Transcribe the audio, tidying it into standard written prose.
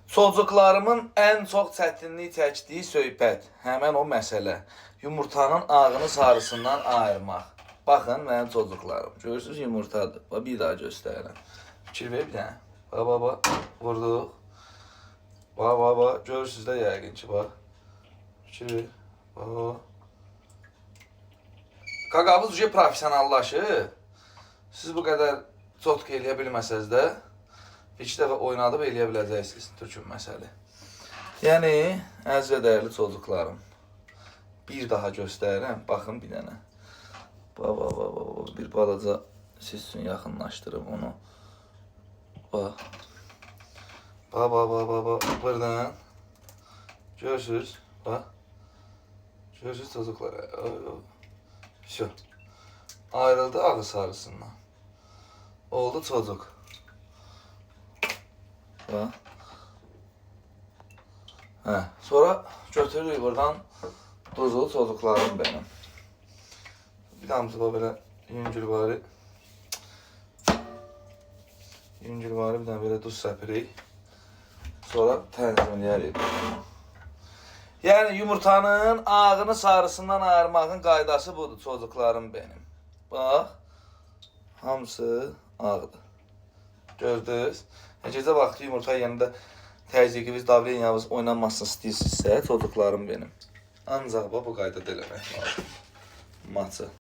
Çocuklarımın ən çox çətinlik çəkdiyi söhbət, həmən o məsələ. Yumurtanın ağını sarısından ayırmaq. Baxın, mənim çocuklarım. Görürsünüz, yumurtadır. Bir daha göstərirəm. Fikir ver bir dənə. Bax, vurduq. Bax, görürsünüz də yəqin ki, bax. Fikir ver. Bax. Qaqavuz uca profesionallaşır. Siz bu qədər çotq eləyə bilməsəz də, bir-iki dəfə oynadıb eləyə biləcəksiniz türkün məsəli. Yəni, əziz və dəyərli çocuklarım, bir daha göstərirəm, baxın bir dənə. Bax, bir balaca siz üçün yaxınlaşdırım onu. Bax, buradan. Görürsünüz, bax. Görürsünüz çocuklar. Şu. Ayrıldı ağı sarısından. Oldu çocuk. Sonra götürürük buradan duzlu çocuklarım benim. Bir damcı böyle yüngül var. Yüngül var, bir tane böyle duz səpirik. Sonra tənzimləyərik. Yəni yumurtanın ağını sarısından ayırmağın qaydası budur çocuklarım benim. Bax, hamısı ağdır. Gördünüz? Gecə vaxtı yumurta yanında təzyiqiniz, davleniyavız oynanmasını istəyirsinizsə, çocuklarım benim. Ancaq bu qaydada eləmək lazım. Maçı.